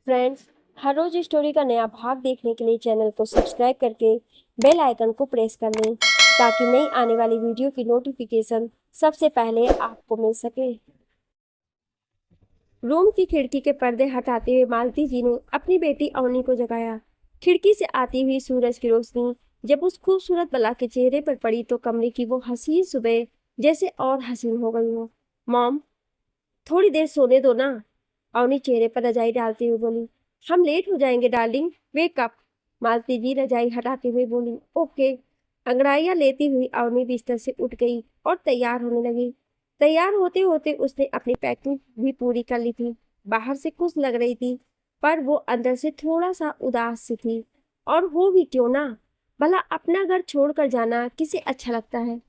Friends, हर रोज story का नया भाग देखने के लिए चैनल को सब्सक्राइब करके बेल आइकन को प्रेस कर लें ताकि नई आने वाली वीडियो की नोटिफिकेशन सबसे पहले आपको मिल सके। रूम की खिड़की के पर्दे हटाते हुए मालती जी ने अपनी बेटी अवनी को जगाया। खिड़की से आती हुई सूरज की रोशनी जब उस खूबसूरत बला के चेहरे पर पड़ी तो कमरे की वो हसीन सुबह जैसे और हसीन हो गई हो। मॉम, थोड़ी देर सोने दो ना, अवनी चेहरे पर रजाई डालती हुई बोली। हम लेट हो जाएंगे डार्लिंग, वेक अप। मालती जी रजाई हटाते हुए बोली। ओके। अंगड़ाइयां लेती हुई अवनी बिस्तर से उठ गई और तैयार होने लगी। तैयार होते होते उसने अपनी पैकिंग भी पूरी कर ली थी। बाहर से खुश लग रही थी पर वो अंदर से थोड़ा सा उदास सी थी। और वो भी क्यों ना, भला अपना घर छोड़कर जाना किसे अच्छा लगता है।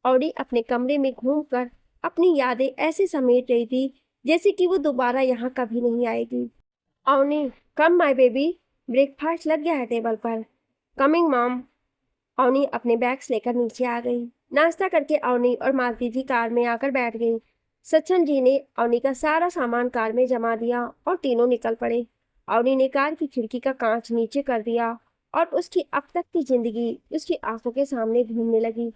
अवनी अपने कमरे में घूमकर अपनी यादें ऐसे समेट रही थी जैसे कि वो दोबारा यहाँ कभी नहीं आएगी। Avani, come my baby, breakfast लग गया है टेबल पर। Coming mom. अवनी अपने बैग्स लेकर नीचे आ गई। नाश्ता करके अवनी और मालती जी कार में आकर बैठ गई। सचिन जी ने अवनी का सारा सामान कार में जमा दिया और तीनों निकल पड़े। अवनी ने कार की खिड़की का कांच नीचे कर दिया और उसकी अब तक की जिंदगी उसकी आंखों के सामने घूमने लगी।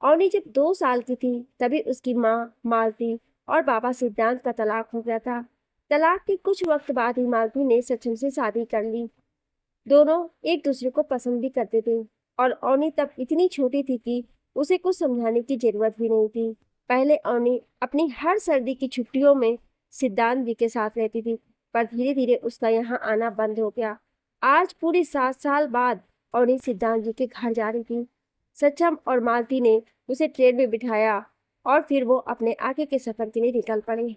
अवनी जब 2 साल की थी तभी उसकी माँ मालती और बाबा सिद्धांत का तलाक हो गया था। तलाक के कुछ वक्त बाद ही मालती ने सचिन से शादी कर ली। दोनों एक दूसरे को पसंद भी करते थे और अवनी तब इतनी छोटी थी कि उसे कुछ समझाने की जरूरत भी नहीं थी। पहले अवनी अपनी हर सर्दी की छुट्टियों में सिद्धांत जी के साथ रहती थी पर धीरे धीरे उसका यहाँ आना बंद हो गया। आज पूरे 7 साल बाद अवनी सिद्धांत जी के घर जा रही थी। सचम और मालती ने उसे ट्रेन में बिठाया और फिर वो अपने आगे के सफर के लिए निकल पड़े।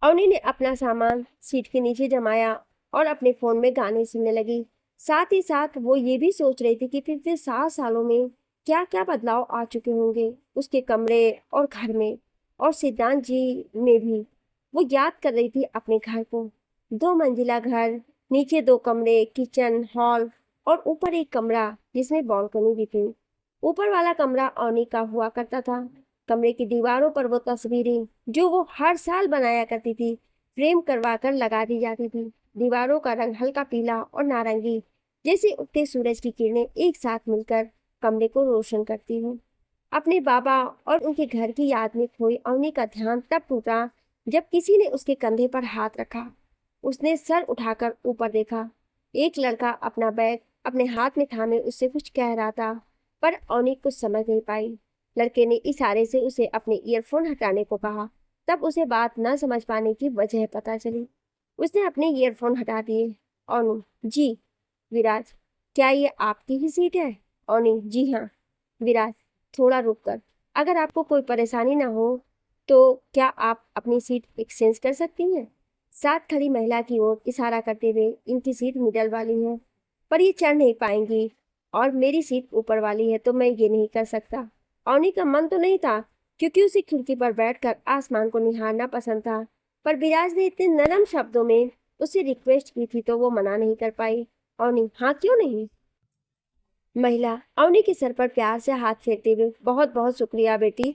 अवनी ने अपना सामान सीट के नीचे जमाया और अपने फोन में गाने सुनने लगी। साथ ही साथ वो ये भी सोच रही थी कि पिछले 7 सालों में क्या क्या बदलाव आ चुके होंगे उसके कमरे और घर में और सिद्धांत जी में भी। वो याद कर रही थी अपने घर को। 2 मंजिला घर, नीचे 2 कमरे, किचन, हॉल और ऊपर एक कमरा जिसमें बालकनी भी थी। ऊपर वाला कमरा अवनी का हुआ करता था। कमरे की दीवारों पर वो तस्वीरें जो वो हर साल बनाया करती थी फ्रेम करवा कर लगा दी जाती थी। दीवारों का रंग हल्का पीला और नारंगी जैसे उगते सूरज की किरणें एक साथ मिलकर कमरे को रोशन करती हूँ। अपने बाबा और उनके घर की याद में खोई अवनी का ध्यान तब टूटा जब किसी ने उसके कंधे पर हाथ रखा। उसने सर उठाकर ऊपर देखा। एक लड़का अपना बैग अपने हाथ में थामे उससे कुछ कह रहा था पर अवनी कुछ समझ नहीं पाई। लड़के ने इशारे से उसे अपने ईयरफोन हटाने को कहा। तब उसे बात न समझ पाने की वजह पता चली। उसने अपने ईयरफोन हटा दिए। अवनी, जी। विराज, क्या ये आपकी ही सीट है? अवनी, जी हाँ। विराज, थोड़ा रुक कर, अगर आपको कोई परेशानी ना हो तो क्या आप अपनी सीट एक्सचेंज कर सकती हैं? साथ खड़ी महिला की ओर इशारा करते हुए, इनकी सीट मिडल वाली है पर ये चढ़ नहीं पाएंगी और मेरी सीट ऊपर वाली है तो मैं ये नहीं कर सकता। अवनी का मन तो नहीं था क्योंकि उसे खिड़की पर बैठकर आसमान को निहारना पसंद था पर विराज ने इतने नरम शब्दों में उससे रिक्वेस्ट की थी तो वो मना नहीं कर पाई। अवनी, हाँ क्यों नहीं। महिला अवनी के सर पर प्यार से हाथ फेरते हुए, बहुत बहुत शुक्रिया बेटी।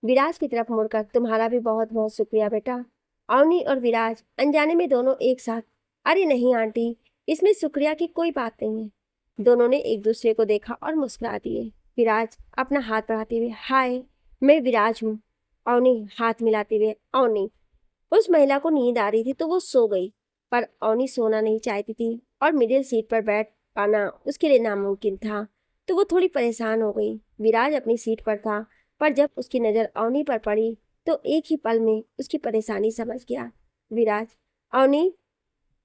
विराज की तरफ मुड़कर, तुम्हारा भी बहुत बहुत शुक्रिया बेटा। अवनी और विराज अनजाने में दोनों एक साथ, अरे नहीं आंटी, इसमें शुक्रिया की कोई बात नहीं है। दोनों ने एक दूसरे को देखा और मुस्कुरा दिए। विराज अपना हाथ बढ़ाते हुए, हाय, मैं विराज हूँ। अवनी हाथ मिलाते हुए, अवनी। उस महिला को नींद आ रही थी तो वो सो गई पर अवनी सोना नहीं चाहती थी और मिडिल सीट पर बैठ पाना उसके लिए नामुमकिन था तो वो थोड़ी परेशान हो गई। विराज अपनी सीट पर था पर जब उसकी नज़र अवनी पर पड़ी तो एक ही पल में उसकी परेशानी समझ गया। विराज, अवनी।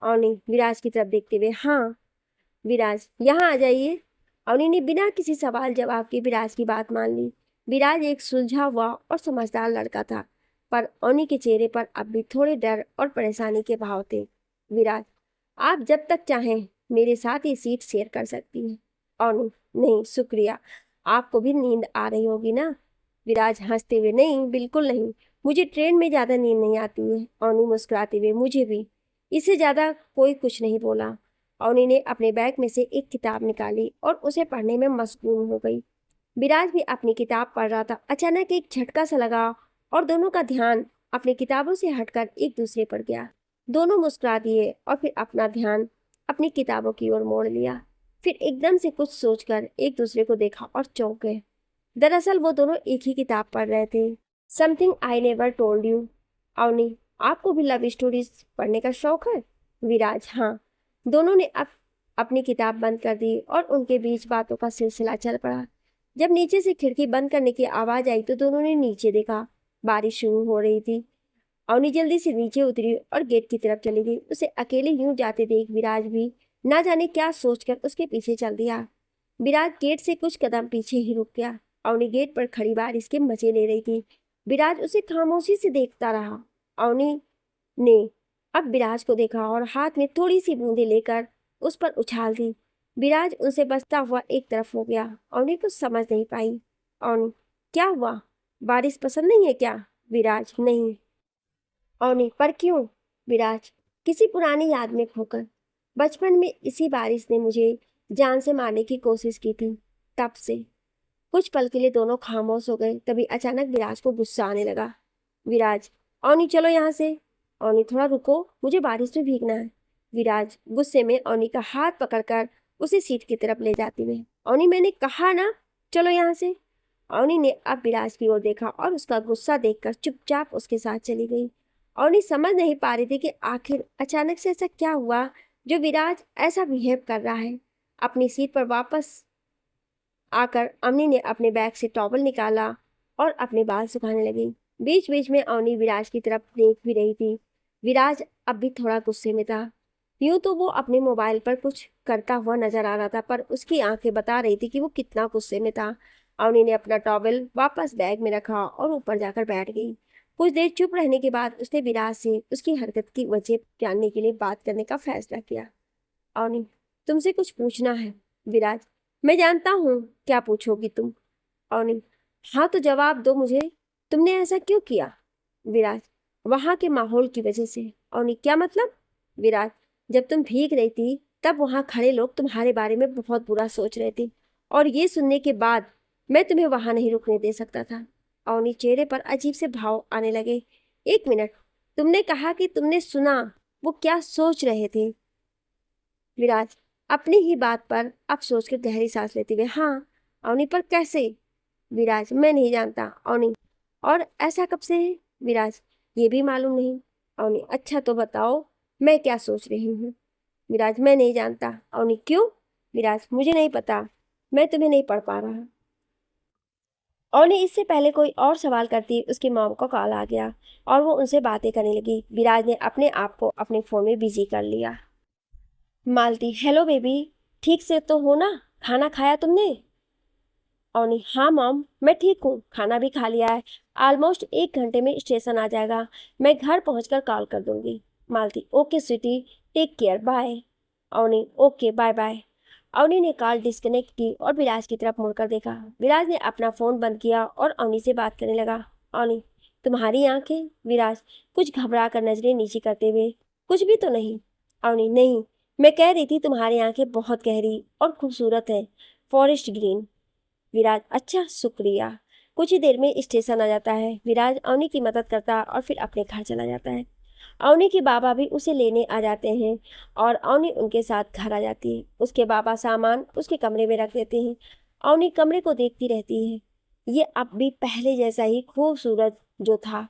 अवनी विराज की तरफ देखते हुए, हाँ। विराज, यहाँ आ जाइए। अवनी ने बिना किसी सवाल जवाब के विराज की बात मान ली। विराज एक सुलझा हुआ और समझदार लड़का था पर अवनी के चेहरे पर अब भी थोड़े डर और परेशानी के भाव थे। विराज, आप जब तक चाहें मेरे साथ ये सीट शेयर कर सकती हैं। अवनी, नहीं शुक्रिया, आपको भी नींद आ रही होगी ना। विराज हंसते हुए, नहीं बिल्कुल नहीं, मुझे ट्रेन में ज़्यादा नींद नहीं आती है। अवनी मुस्कुराते हुए, मुझे भी। इससे ज़्यादा कोई कुछ नहीं बोला। अवनी ने अपने बैग में से एक किताब निकाली और उसे पढ़ने में मशगूल हो गई। विराज भी अपनी किताब पढ़ रहा था। अचानक एक झटका सा लगा और दोनों का ध्यान अपनी किताबों से हटकर एक दूसरे पर गया। दोनों मुस्कुरा दिए और फिर अपना ध्यान अपनी किताबों की ओर मोड़ लिया। फिर एकदम से कुछ सोचकर एक दूसरे को देखा और चौंक गए। दरअसल वो दोनों एक ही किताब पढ़ रहे थे, something I never told you. Avani, आपको भी लव स्टोरीज पढ़ने का शौक है? विराज, हाँ। दोनों ने अब अपनी किताब बंद कर दी और उनके बीच बातों का सिलसिला चल पड़ा। जब नीचे से खिड़की बंद करने की आवाज आई तो दोनों ने नीचे देखा। बारिश शुरू हो रही थी। अवनी जल्दी से नीचे उतरी और गेट की तरफ चली गई। उसे अकेले यूं जाते देख विराज भी ना जाने क्या सोचकर उसके पीछे चल दिया। विराज गेट से कुछ कदम पीछे ही रुक गया। अवनी गेट पर खड़ी बारिश के मजे ले रही थी। विराज उसे खामोशी से देखता रहा। अवनी ने अब विराज को देखा और हाथ में थोड़ी सी बूंदें लेकर उस पर उछाल दी। विराज उनसे बचता हुआ एक तरफ हो गया। अवनी कुछ समझ नहीं पाई। अवनी, क्या हुआ? बारिश पसंद नहीं है क्या? विराज, नहीं। अवनी, पर क्यों? विराज, किसी पुरानी याद में खोकर। बचपन में इसी बारिश ने मुझे जान से मारने की कोशिश की थी, तब से। कुछ पल के लिए दोनों खामोश हो गए। तभी अचानक विराज को गुस्सा आने लगा। विराज, अवनी चलो यहाँ से। अवनी, थोड़ा रुको, मुझे बारिश में भीगना है। विराज गुस्से में अवनी का हाथ पकड़कर उसे सीट की तरफ ले जाती हुए, अवनी मैंने कहा ना, चलो यहाँ से। अवनी ने अब विराज की ओर देखा और उसका गुस्सा देखकर चुपचाप उसके साथ चली गई। अवनी समझ नहीं पा रही थी कि आखिर अचानक से ऐसा क्या हुआ जो विराज ऐसा बिहेव कर रहा है। अपनी सीट पर वापस आकर अवनी ने अपने बैग से टॉवल निकाला और अपने बाल सुखाने लगी। बीच बीच में अवनी विराज की तरफ देख भी रही थी। विराज अब भी थोड़ा गुस्से में था। यूं तो वो अपने मोबाइल पर कुछ करता हुआ नजर आ रहा था, पर उसकी आंखें बता रही थी कि वो कितना गुस्से में था। अवनी ने अपना टॉवल वापस बैग में रखा और ऊपर जाकर बैठ गई। कुछ देर चुप रहने के बाद उसने विराज से उसकी हरकत की वजह जानने के लिए बात करने का फैसला किया। अवनी, तुमसे कुछ पूछना है। विराज, मैं जानता हूँ क्या पूछोगी तुम। अवनी, हाँ तो जवाब दो मुझे, तुमने ऐसा क्यों किया? विराज, वहां के माहौल की वजह से। अवनी, क्या मतलब? विराज, जब तुम भीग रही थी तब वहां खड़े लोग तुम्हारे बारे में बहुत बुरा सोच रहे थे, और ये सुनने के बाद मैं तुम्हें वहां नहीं रुकने दे सकता था। अवनी चेहरे पर अजीब से भाव आने लगे। एक मिनट, तुमने कहा कि तुमने सुना, वो क्या सोच रहे थे? विराज अपनी ही बात पर अब सोचकर गहरी सांस लेते हुए, हाँ। अवनी, पर कैसे? विराज, मैं नहीं जानता। अवनी, और ऐसा कब से है? विराज, ये भी मालूम नहीं। अवनी, अच्छा तो बताओ मैं क्या सोच रही हूँ। विराज, मैं नहीं जानता। अवनी, क्यों? विराज, मुझे नहीं पता, मैं तुम्हें नहीं पढ़ पा रहा। अवनी इससे पहले कोई और सवाल करती उसकी मॉम का कॉल आ गया और वो उनसे बातें करने लगी। विराज ने अपने आप को अपने फोन में बिजी कर लिया। मालती, हेलो बेबी, ठीक से तो हो ना? खाना खाया तुमने? अवनी, हाँ मॉम, मैं ठीक हूँ, खाना भी खा लिया है। ऑलमोस्ट 1 घंटे में स्टेशन आ जाएगा, मैं घर पहुंचकर कॉल कर दूंगी। Malti, okay sweetie, take care, bye. Avni, okay bye bye. Avni ने कॉल डिस्कनेक्ट की और विराज की तरफ मुड़कर देखा। विराज ने अपना फोन बंद किया और अवनी से बात करने लगा। अवनी, तुम्हारी आंखें? विराज कुछ घबरा कर नजरें नीचे करते हुए, कुछ भी तो नहीं। अवनी, नहीं, मैं कह रही थी तुम्हारी आंखें बहुत गहरी और खूबसूरत हैं, फॉरेस्ट ग्रीन। विराज, अच्छा शुक्रिया। कुछ ही देर में स्टेशन आ जाता है। विराज अवनी की मदद करता और फिर अपने घर चला जाता है। अवनी के बाबा भी उसे लेने आ जाते हैं और अवनी उनके साथ घर आ जाती है। उसके बाबा सामान उसके कमरे में रख देते हैं। अवनी कमरे को देखती रहती है। ये अब भी पहले जैसा ही खूबसूरत जो था,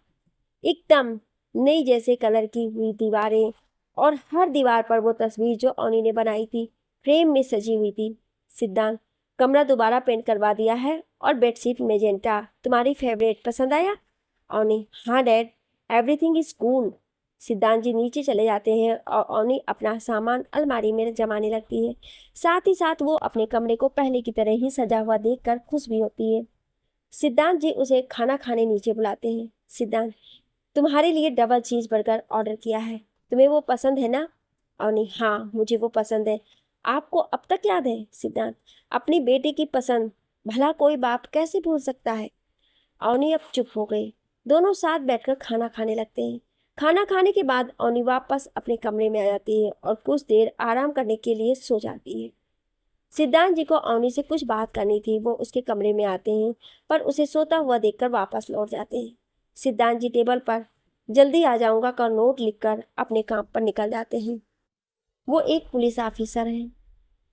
एकदम नई जैसे कलर की हुई दीवारें, और हर दीवार पर वो तस्वीर जो अवनी ने बनाई थी फ्रेम में सजी हुई थी। सिद्धांत, कमरा दोबारा पेंट करवा दिया है और बेडशीट मेजेंटा, तुम्हारी फेवरेट, पसंद आया? अवनी, हाँ डैड, एवरीथिंग इज कूल। सिद्धांत जी नीचे चले जाते हैं और अवनी अपना सामान अलमारी में जमाने लगती है। साथ ही साथ वो अपने कमरे को पहले की तरह ही सजा हुआ देखकर खुश भी होती है। सिद्धांत जी उसे खाना खाने नीचे बुलाते हैं। सिद्धांत, तुम्हारे लिए डबल चीज बर्गर ऑर्डर किया है, तुम्हें वो पसंद है ना? अवनी, हाँ मुझे वो पसंद है। आपको अब तक याद है? सिद्धांत, अपनी बेटी की पसंद भला कोई बाप कैसे भूल सकता है? अवनी अब चुप हो गई। दोनों साथ बैठकर खाना खाने लगते हैं। खाना खाने के बाद अवनी वापस अपने कमरे में आ जाती है और कुछ देर आराम करने के लिए सो जाती है। सिद्धांत जी को अवनी से कुछ बात करनी थी। वो उसके कमरे में आते हैं पर उसे सोता हुआ देखकर वापस लौट जाते हैं। सिद्धांत जी टेबल पर जल्दी आ जाऊंगा का नोट लिखकर अपने काम पर निकल जाते हैं। वो एक पुलिस ऑफिसर हैं।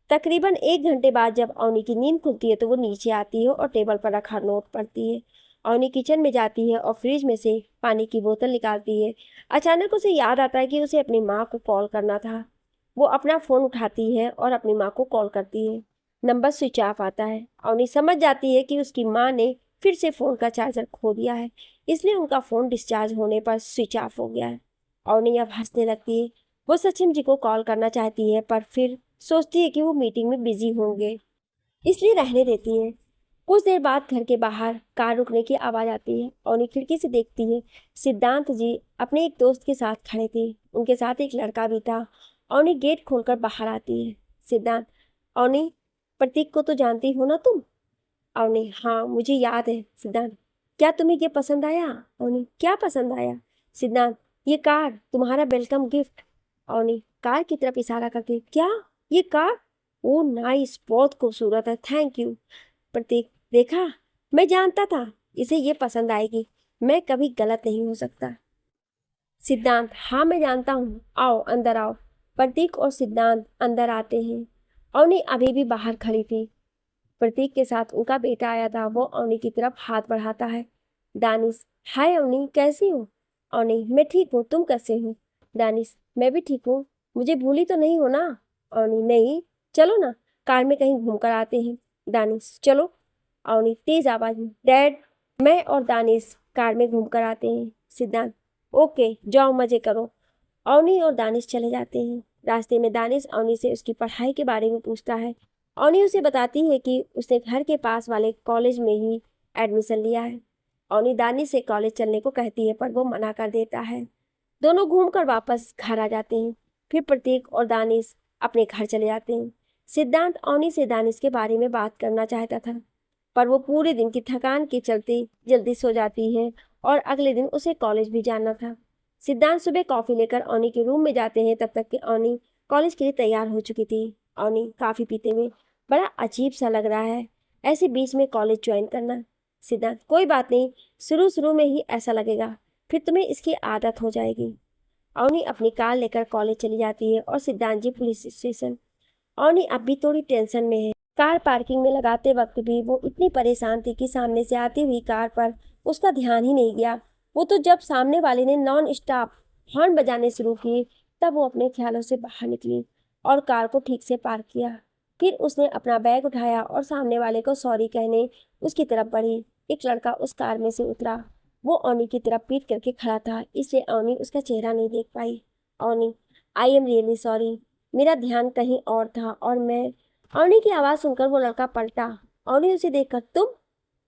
तकरीबन 1 घंटे बाद जब अवनी की नींद खुलती है तो वो नीचे आती है और टेबल पर रखा नोट पढ़ती है। अवनी किचन में जाती है और फ्रिज में से पानी की बोतल निकालती है। अचानक उसे याद आता है कि उसे अपनी माँ को कॉल करना था। वो अपना फ़ोन उठाती है और अपनी माँ को कॉल करती है। नंबर स्विच ऑफ आता है। अवनी समझ जाती है कि उसकी माँ ने फिर से फ़ोन का चार्जर खो दिया है, इसलिए उनका फ़ोन डिस्चार्ज होने पर स्विच ऑफ हो गया है। अवनी अब हंसने लगती है। वो सचिन जी को कॉल करना चाहती है पर फिर सोचती है कि वो मीटिंग में बिजी होंगे, इसलिए रहने देती है। कुछ देर बाद घर के बाहर कार रुकने की आवाज़ आती है। अवनी खिड़की से देखती है। सिद्धांत जी अपने एक दोस्त के साथ खड़े थे। उनके साथ एक लड़का भी था। अवनी गेट खोलकर बाहर आती है। सिद्धांत, अवनी, प्रतीक को तो जानती हो ना तुम? अवनी, हाँ मुझे याद है। सिद्धांत, क्या तुम्हें ये पसंद आया? अवनी, क्या पसंद आया? सिद्धांत, ये कार, तुम्हारा वेलकम गिफ्ट। अवनी कार की तरफ इशारा करके, क्या ये कार? ओ नाइस, बहुत खूबसूरत है, थैंक यू। प्रतीक, देखा, मैं जानता था इसे ये पसंद आएगी। मैं कभी गलत नहीं हो सकता। सिद्धांत, हाँ मैं जानता हूँ, आओ अंदर आओ। प्रतीक और सिद्धांत अंदर आते हैं। अवनी अभी भी बाहर खड़ी थी। प्रतीक के साथ उनका बेटा आया था। वो अवनी की तरफ हाथ बढ़ाता है। दानिश, हाय अवनी, कैसी हो? अवनी, मैं ठीक हूँ, तुम कैसे हो? दानिश, मैं भी ठीक हूँ, मुझे भूली तो नहीं हो ना? अवनी, नहीं, चलो ना, कार में कहीं घूम कर आते हैं। दानिश, चलो। अवनी तेज आवाज में, डैड। मैं और दानिश कार में घूम कर आते हैं। सिद्धांत, ओके, जाओ मजे करो। अवनी और दानिश चले जाते हैं। रास्ते में दानिश अवनी से उसकी पढ़ाई के बारे में पूछता है। अवनी उसे बताती है कि उसने घर के पास वाले कॉलेज में ही एडमिशन लिया है। अवनी दानिश से कॉलेज चलने को कहती है पर वो मना कर देता है। दोनों घूमकर वापस घर आ जाते हैं। फिर प्रतीक और दानिश अपने घर चले जाते हैं। सिद्धांत अवनी से दानिश के बारे में बात करना चाहता था पर वो पूरे दिन की थकान के चलते जल्दी सो जाती है और अगले दिन उसे कॉलेज भी जाना था। सिद्धांत सुबह कॉफ़ी लेकर अवनी के रूम में जाते हैं। तब तक कि अवनी कॉलेज के लिए तैयार हो चुकी थी। अवनी काफ़ी पीते हुए, बड़ा अजीब सा लग रहा है ऐसे बीच में कॉलेज ज्वाइन करना। सिद्धांत, कोई बात नहीं, शुरू शुरू में ही ऐसा लगेगा, फिर तुम्हें इसकी आदत हो जाएगी। अवनी अपनी कार लेकर कॉलेज चली जाती है और सिद्धांत जी पुलिस स्टेशन। अवनी अब भी थोड़ी टेंशन में है। कार पार्किंग में लगाते वक्त भी वो इतनी परेशान थी कि सामने से आती हुई कार पर उसका ध्यान ही नहीं गया। वो तो जब सामने वाले ने नॉन स्टॉप हॉर्न बजाने शुरू किए तब वो अपने ख्यालों से बाहर निकली और कार को ठीक से पार्क किया। फिर उसने अपना बैग उठाया और सामने वाले को सॉरी कहने उसकी तरफ बढ़ी। एक लड़का उस कार में से उतरा। वो अवनी की तरफ पीट करके खड़ा था, इसलिए अवनी उसका चेहरा नहीं देख पाई। Avni, I am really sorry, मेरा ध्यान कहीं और था और मैं। अवनी की आवाज़ सुनकर वो लड़का पलटा। अवनी उसे देखकर, तुम?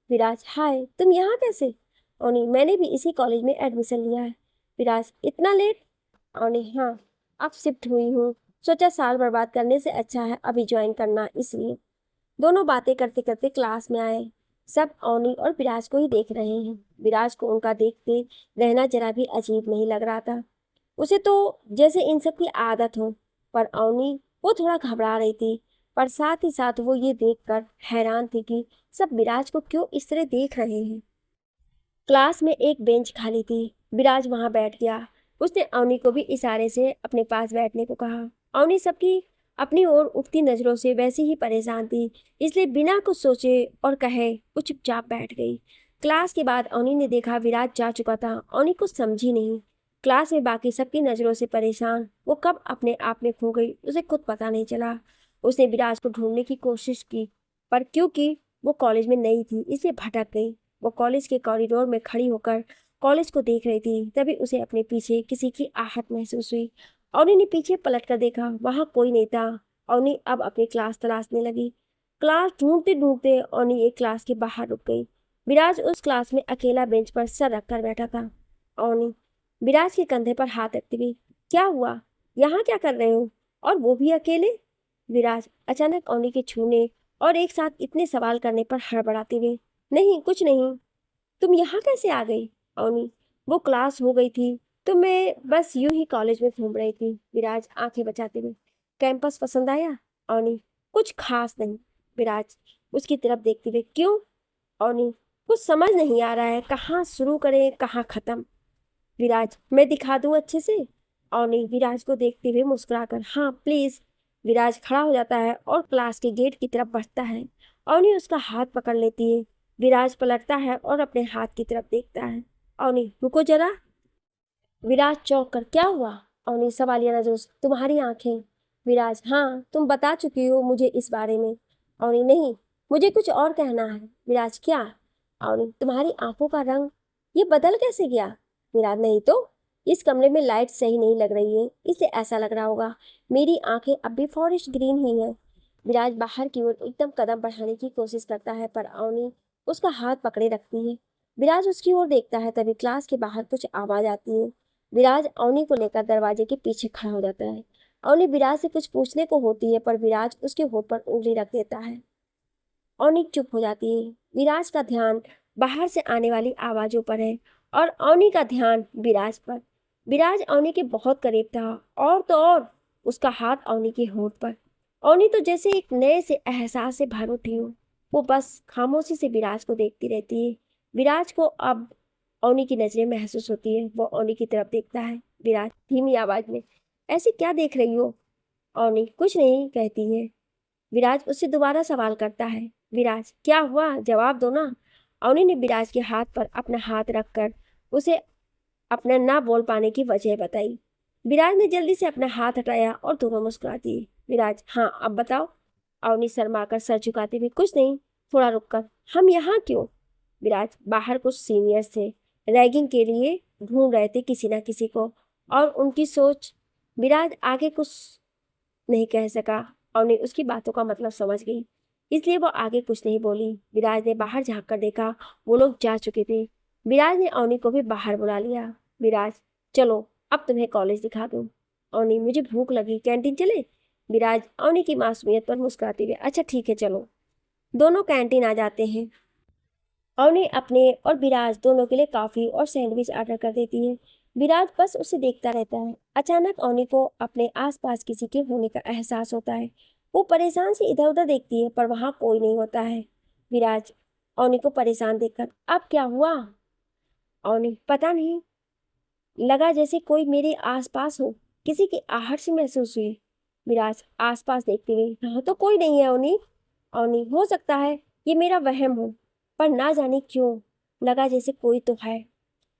विराज, हाय, तुम यहाँ कैसे? अवनी, मैंने भी इसी कॉलेज में एडमिशन लिया है। विराज, इतना लेट? अवनी, हाँ, अब शिफ्ट हुई हूँ, सोचा साल बर्बाद करने से अच्छा है अभी ज्वाइन करना, इसलिए। दोनों बातें करते करते क्लास में आए। सब अवनी और विराज को ही देख रहे हैं। विराज को उनका देखते रहना जरा भी अजीब नहीं लग रहा था। उसे तो जैसे इन सब की आदत हो। पर अवनी, वो थोड़ा घबरा रही थी, पर साथ ही साथ वो ये देखकर हैरान थी कि सब विराज को क्यों इस तरह देख रहे हैं। क्लास में एक बेंच खाली थी। विराज वहां बैठ गया। उसने अवनी को भी इशारे से अपने पास बैठने को कहा। अवनी सबकी अपनी ओर उठती नजरों से वैसे ही परेशान थी, इसलिए बिना कुछ सोचे और कहे वो चुपचाप बैठ गई। क्लास के बाद अवनी ने देखा विराज जा चुका था। अवनी कुछ समझी नहीं। क्लास में बाकी सबकी नजरों से परेशान वो कब अपने आप में खो गई उसे खुद पता नहीं चला। उसने विराज को ढूंढने की कोशिश की पर क्योंकि वो कॉलेज में नई थी इसलिए भटक गई। वो कॉलेज के कॉरिडोर में खड़ी होकर कॉलेज को देख रही थी, तभी उसे अपने पीछे किसी की आहट महसूस हुई। अवनी ने पीछे पलट कर देखा, वहां कोई नहीं था। अवनी अब अपनी क्लास तलाशने लगी। क्लास ढूंढते ढूंढते अवनी एक क्लास के बाहर रुक गई। विराज उस क्लास में अकेला बेंच पर सर रखकर बैठा था। अवनी विराज के कंधे पर हाथ रखती हुई, क्या हुआ, यहाँ क्या कर रहे हो, और वो भी अकेले? विराज अचानक अवनी के छूने और एक साथ इतने सवाल करने पर हड़बड़ाते हुए, नहीं कुछ नहीं, तुम यहाँ कैसे आ गई? अवनी, वो क्लास हो गई थी तो मैं बस यूं ही कॉलेज में घूम रही थी। विराज आंखें बचाते हुए, कैंपस पसंद आया? अवनी, कुछ खास नहीं। विराज उसकी तरफ देखते हुए, क्यों? अवनी, कुछ समझ नहीं आ रहा है, कहाँ शुरू करें कहाँ खत्म। विराज, मैं दिखा दूं अच्छे से? अवनी विराज को देखते हुए मुस्कुराकर, हाँ प्लीज। विराज खड़ा हो जाता है और क्लास के गेट की तरफ बढ़ता है। अवनी उसका हाथ पकड़ लेती है। विराज पलटता है और अपने हाथ की तरफ देखता है। अवनी, रुको जरा। विराज चौंक कर, क्या हुआ? अवनी सवालिया नजरों से, तुम्हारी आंखें। विराज, हाँ तुम बता चुकी हो मुझे इस बारे में। अवनी, नहीं, मुझे कुछ और कहना है। विराज, क्या? अवनी, तुम्हारी आंखों का रंग ये बदल कैसे गया? विराज, नहीं तो, इस कमरे में लाइट सही नहीं लग रही है, इससे ऐसा लग रहा होगा। मेरी आंखें अब भी फॉरेस्ट ग्रीन ही हैं। विराज बाहर की ओर एकदम कदम बढ़ाने की कोशिश करता है, पर अवनी उसका हाथ पकड़े रखती है। विराज उसकी ओर देखता है, तभी क्लास के बाहर कुछ आवाज आती है। विराज अवनी को लेकर दरवाजे के पीछे खड़ा हो जाता है। अवनी विराज से कुछ पूछने को होती है, पर विराज उसके होठ पर उंगली रख देता है। अवनी चुप हो जाती है। विराज का ध्यान बाहर से आने वाली आवाजों पर है और अवनी का ध्यान विराज पर। विराज अवनी के बहुत करीब था, और तो और उसका हाथ अवनी के होठ पर। अवनी तो जैसे एक नए से एहसास से भर उठी हो। वो बस खामोशी से विराज को देखती रहती है। विराज को अब अवनी की नजरें महसूस होती है। वो अवनी की तरफ देखता है। विराज धीमी आवाज में, ऐसे क्या देख रही हो? अवनी कुछ नहीं कहती है। विराज उससे दोबारा सवाल करता है। विराज, क्या हुआ, जवाब दो ना। अवनी ने विराज के हाथ पर अपना हाथ रखकर उसे अपना ना बोल पाने की वजह बताई। विराज ने जल्दी से अपना हाथ हटाया और दोनों मुस्कुरा दिए। विराज, हाँ अब बताओ। अवनी शर्माकर सर झुकाते हुए, कुछ नहीं, थोड़ा रुककर। हम यहाँ क्यों? विराज, बाहर कुछ सीनियर्स थे, रैगिंग के लिए ढूंढ रहे थे किसी ना किसी को, और उनकी सोच। विराज आगे कुछ नहीं कह सका। अवनी उसकी बातों का मतलब समझ गई, इसलिए वो आगे कुछ नहीं बोली। विराज ने बाहर झांक कर देखा, वो लोग जा चुके थे। विराज ने अवनी को भी बाहर बुला लिया। विराज, चलो अब तुम्हें कॉलेज दिखा दूं। अवनी, मुझे भूख लगी, कैंटीन चले? विराज अवनी की मासूमियत पर मुस्कुराते हुए, अच्छा ठीक है चलो। दोनों कैंटीन आ जाते हैं। अवनी अपने और विराज दोनों के लिए कॉफी और सैंडविच ऑर्डर कर देती है। विराज बस उसे देखता रहता है। अचानक अवनी को अपने आसपास किसी के होने का एहसास होता है। वो परेशान से इधर उधर देखती है, पर वहां कोई नहीं होता है। विराज अवनी को परेशान देखकर, अब क्या हुआ? अवनी, पता नहीं, लगा जैसे कोई मेरे आसपास हो, किसी की आहट सी महसूस हुई। विराज आसपास देखते हुए, यहाँ तो कोई नहीं है अवनी। अवनी, हो सकता है ये मेरा वहम हो, पर ना जाने क्यों लगा जैसे कोई तो है।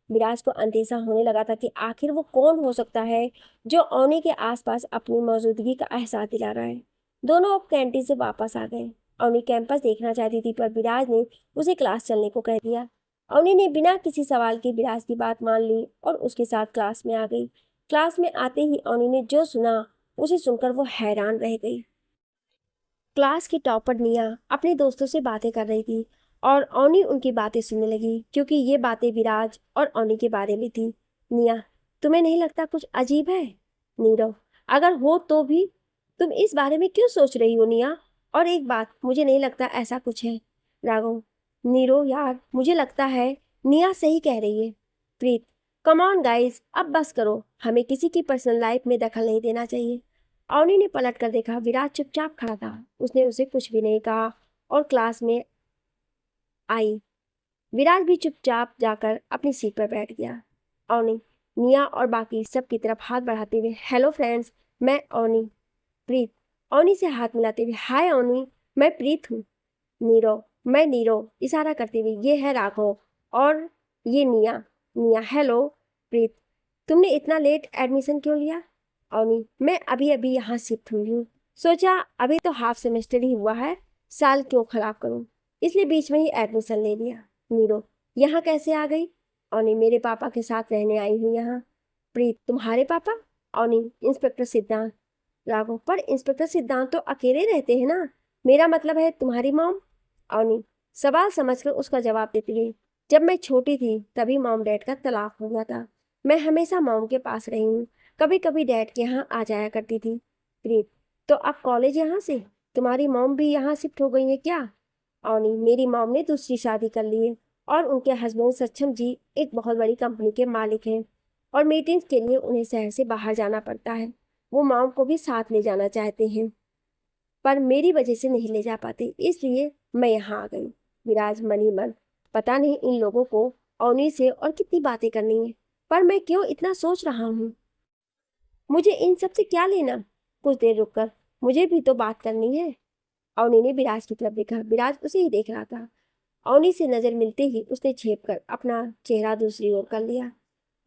विराज को अंदेशा होने लगा था कि आखिर वो कौन हो सकता है जो अवनी के आसपास अपनी मौजूदगी का एहसास दिला रहा है। दोनों अब कैंटीन से वापस आ गए। अवनी कैंपस देखना चाहती थी, पर विराज ने उसे क्लास चलने को कह दिया। अवनी ने बिना किसी सवाल के विराज की बात मान ली और उसके साथ क्लास में आ गई। क्लास में आते ही अवनी ने जो सुना उसे सुनकर वो हैरान रह गई। क्लास की टॉपर निया अपने दोस्तों से बातें कर रही थी और अवनी उनकी बातें सुनने लगी, क्योंकि ये बातें विराज और अवनी के बारे में थी। निया, तुम्हें नहीं लगता कुछ अजीब है? नीरव, अगर हो तो भी तुम इस बारे में क्यों सोच रही हो निया? और एक बात, मुझे नहीं लगता ऐसा कुछ है। राघव, नीरो यार, मुझे लगता है निया सही कह रही है। प्रीत, कम ऑन गाइस, अब बस करो, हमें किसी की पर्सनल लाइफ में दखल नहीं देना चाहिए। अवनी ने पलट कर देखा, विराज चुपचाप खड़ा था। उसने उसे कुछ भी नहीं कहा और क्लास में आई। विराज भी चुपचाप जाकर अपनी सीट पर बैठ गया। अवनी, निया और बाकी सब की तरफ हाथ बढ़ाते हुए, हेलो फ्रेंड्स, मैं अवनी। प्रीत अवनी से हाथ मिलाते हुए, हाय अवनी, मैं प्रीत हूँ। नीरो, मैं नीरो इशारा करते हुए, ये है राघव और ये निया। निया, हेलो। प्रीत, तुमने इतना लेट एडमिशन क्यों लिया? अवनी, मैं अभी अभी यहाँ शिफ्ट हुई हूँ, सोचा अभी तो हाफ सेमेस्टर ही हुआ है, साल क्यों खराब करूँ, इसलिए बीच में ही एडमिशन ले लिया। नीरो, यहाँ कैसे आ गई? अवनी, मेरे पापा के साथ रहने आई हूँ यहाँ। प्रीत, तुम्हारे पापा? अवनी, इंस्पेक्टर सिद्धांत। राघव, पर इंस्पेक्टर सिद्धांत तो अकेले रहते हैं ना, मेरा मतलब है तुम्हारी मॉम। अवनी सवाल समझकर उसका जवाब देती गई, जब मैं छोटी थी तभी मॉम डैड का तलाक हो गया था, मैं हमेशा मॉम के पास रही हूँ, कभी कभी डैड के यहाँ आ जाया करती थी। प्रीत, तो अब कॉलेज यहाँ से, तुम्हारी मॉम भी यहाँ शिफ्ट हो गई है क्या? अवनी, मेरी मॉम ने दूसरी शादी कर ली है और उनके हस्बैंड सक्षम जी एक बहुत बड़ी कंपनी के मालिक हैं और मीटिंग्स के लिए उन्हें शहर से बाहर जाना पड़ता है। वो मॉम को भी साथ ले जाना चाहते हैं, पर मेरी वजह से नहीं ले जा पाते, इसलिए मैं यहाँ आ गई। विराज मनी मन, पता नहीं इन लोगों को अवनी से और कितनी बातें करनी है। पर मैं क्यों इतना सोच रहा हूँ? मुझे इन सब से क्या लेना? कुछ देर रुककर, मुझे भी तो बात करनी है। अवनी ने विराज की तरफ देखा। विराज उसे ही देख रहा था। अवनी से नजर मिलते ही उसने झेप कर अपना चेहरा दूसरी ओर कर लिया।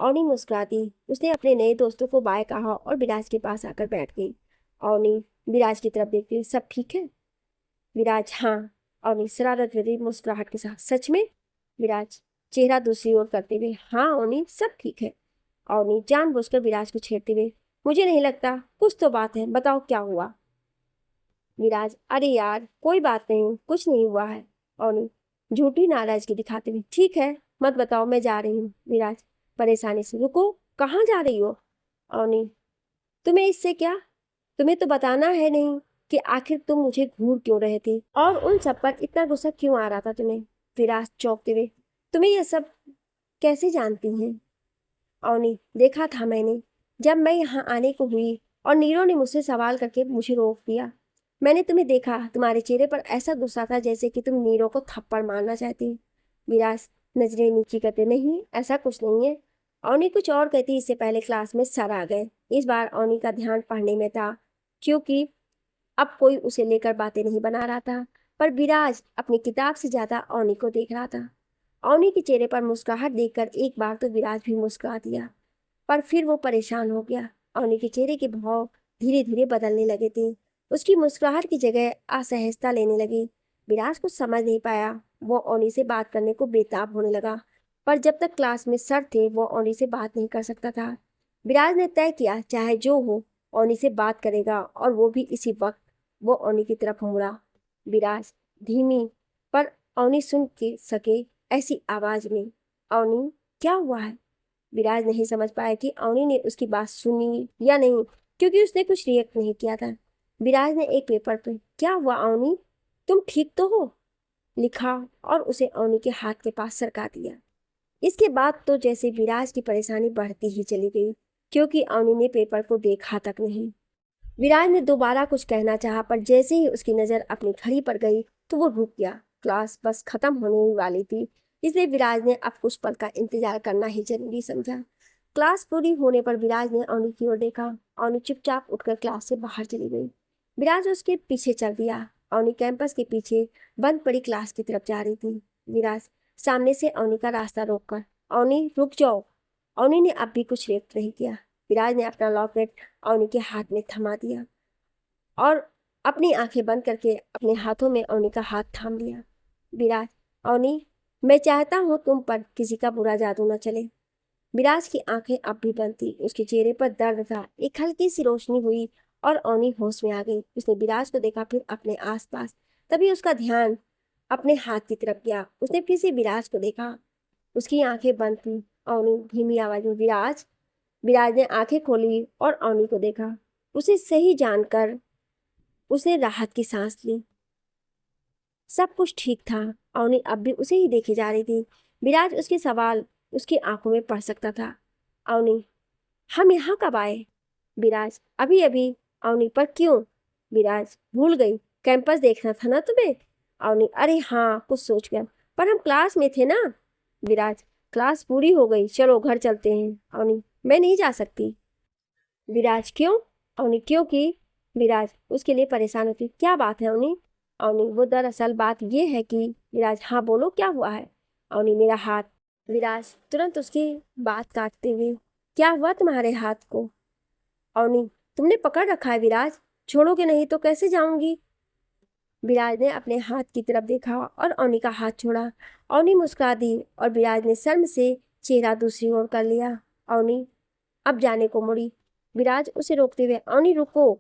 अवनी मुस्कुरा दी। उसने अपने नए दोस्तों को बाय कहा और विराज के पास आकर बैठ गई। अवनी विराज की तरफ देखती, सब ठीक है? विराज, हाँ। अवनी शरारत भरी मुस्कुराहट के साथ, सच में? विराज चेहरा दूसरी ओर करते हुए, हाँ अवनी, सब ठीक है। अवनी जानबूझकर विराज को छेड़ते हुए, मुझे नहीं लगता, कुछ तो बात है, बताओ क्या हुआ? विराज, अरे यार कोई बात नहीं, कुछ नहीं हुआ है। अवनी झूठी नाराजगी दिखाते हुए, ठीक है, मत बताओ, मैं जा रही हूँ। विराज परेशानी से, रुको, कहाँ जा रही हो? अवनी, तुम्हें इससे क्या? तुम्हें तो बताना है नहीं कि आखिर तुम मुझे घूर क्यों रहे थे और उन सब पर इतना गुस्सा क्यों आ रहा था तुम्हें? विराज चौंकते हुए, तुम्हें यह सब कैसे जानती हैं? अवनी, देखा था मैंने, जब मैं यहाँ आने को हुई और नीरो ने मुझसे सवाल करके मुझे रोक दिया। मैंने तुम्हें देखा, तुम्हारे चेहरे पर ऐसा गुस्सा था जैसे कि तुम नीरो को थप्पड़ मारना चाहती। विराज नजरें नीची करते, नहीं ऐसा कुछ नहीं है। अवनी कुछ और कहती इससे पहले क्लास में सर आ गए। इस बार अवनी का ध्यान पढ़ने में था, क्योंकि अब कोई उसे लेकर बातें नहीं बना रहा था। पर विराज अपनी किताब से ज्यादा अवनी को देख रहा था। अवनी के चेहरे पर मुस्कुराहट देखकर एक बार तो विराज भी मुस्कुरा दिया, पर फिर वो परेशान हो गया। अवनी के चेहरे के भाव धीरे धीरे बदलने लगे थे। उसकी मुस्कुराहट की जगह असहजता लेने लगी। विराज कुछ समझ नहीं पाया। वो अवनी से बात करने को बेताब होने लगा, पर जब तक क्लास में सर थे वो अवनी से बात नहीं कर सकता था। विराज ने तय किया, चाहे जो हो, अवनी से बात करेगा, और वो भी इसी वक्त। वो अवनी की तरफ मुड़ा। विराज धीमी, पर अवनी सुन के सके ऐसी आवाज में, अवनी, क्या हुआ है? विराज नहीं समझ पाया कि अवनी ने उसकी बात सुनी या नहीं, क्योंकि उसने कुछ रिएक्ट नहीं किया था। विराज ने एक पेपर पे, क्या हुआ अवनी, तुम ठीक तो हो, लिखा और उसे अवनी के हाथ के पास सरका दिया। इसके बाद तो जैसे विराज की परेशानी बढ़ती ही चली गई, क्योंकि अवनी ने पेपर को देखा तक नहीं। विराज ने दोबारा कुछ कहना चाहा, पर जैसे ही उसकी नजर अपनी घड़ी पर गई तो वो रुक गया। क्लास बस खत्म होने ही वाली थी, इसलिए विराज ने अब कुछ पल का इंतजार करना ही जरूरी समझा। क्लास पूरी होने पर विराज ने अनु की ओर देखा। अनु चुपचाप उठकर क्लास से बाहर चली गई। विराज उसके पीछे चल दिया। अनु कैंपस के पीछे बंद पड़ी क्लास की तरफ जा रही थी। विराज सामने से अनु का रास्ता रोककर, अनु रुक जाओ। अनु ने अब भी कुछ रिएक्ट नहीं किया। विराज ने अपना लॉकेट अवनी के हाथ में थमा दिया और अपनी आंखें बंद करके अपने हाथों में अवनी का हाथ थाम लिया। विराज, अवनी, मैं चाहता हूँ तुम पर किसी का बुरा जादू न चले। विराज की आंखें अब भी बंद थी। उसके चेहरे पर दर्द था। एक हल्की सी रोशनी हुई और अवनी होश में आ गई। उसने विराज को देखा, फिर अपने आसपास। तभी उसका ध्यान अपने हाथ की तरफ गया। उसने फिर से विराज को देखा। उसकी आंखें बंद थी। अवनी धीमी आवाज में, विराज। विराज ने आंखें खोली और अवनी को देखा। उसे सही जानकर उसने राहत की सांस ली। सब कुछ ठीक था। अवनी अब भी उसे ही देखे जा रही थी। विराज उसके सवाल उसकी आंखों में पढ़ सकता था। अवनी, हम यहाँ कब आए? विराज, अभी अभी। अवनी, पर क्यों? विराज, भूल गई, कैंपस देखना था ना तुम्हें? अवनी, अरे हाँ, कुछ सोच कर, पर हम क्लास में थे ना। विराज, क्लास पूरी हो गई, चलो घर चलते हैं। अवनी, मैं नहीं जा सकती। विराज, क्यों? अवनी, क्योंकि। विराज उसके लिए परेशान होती, क्या बात है अवनी? अवनी, वो दरअसल बात ये है कि। विराज, हाँ बोलो, क्या हुआ है? अवनी, मेरा हाथ। विराज तुरंत उसकी बात काटते हुए, क्या हुआ तुम्हारे हाथ को? अवनी, तुमने पकड़ रखा है विराज, छोड़ोगे नहीं तो कैसे जाऊंगी? विराज ने अपने हाथ की तरफ देखा और अवनी का हाथ छोड़ा। अवनी मुस्कुरा दी और विराज ने शर्म से चेहरा दूसरी ओर कर लिया। अवनी अब जाने को मुड़ी। विराज उसे रोकते हुए, अवनी रुको।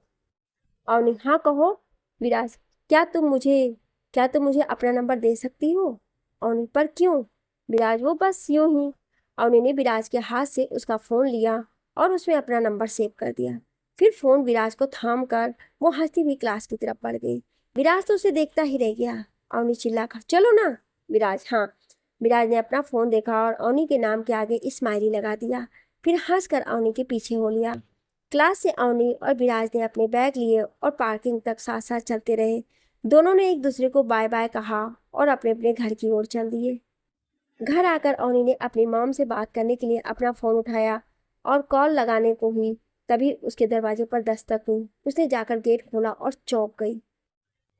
अवनी, हाँ कहो। विराज, क्या तुम मुझे अपना नंबर दे सकती हो? अवनी, पर क्यों? विराज, वो बस यूं ही। अवनी ने विराज के हाथ से उसका फोन लिया और उसमें अपना नंबर सेव कर दिया। फिर फोन विराज को थाम कर वो हंसती हुई क्लास की तरफ बढ़ गई। विराज तो उसे देखता ही रह गया। अवनी चिल्लाकर, चलो ना। विराज, हाँ। विराज ने अपना फोन देखा और अवनी के नाम के आगे स्माइली लगा दिया, फिर हंसकर अवनी के पीछे हो लिया। क्लास से अवनी और विराज ने अपने बैग लिए और पार्किंग तक साथ साथ चलते रहे। दोनों ने एक दूसरे को बाय बाय कहा और अपने अपने घर की ओर चल दिए। घर आकर अवनी ने अपनी मॉम से बात करने के लिए अपना फ़ोन उठाया और कॉल लगाने को हुई, तभी उसके दरवाजे पर दस्तक हुई। उसने जाकर गेट खोला और चौंक गई।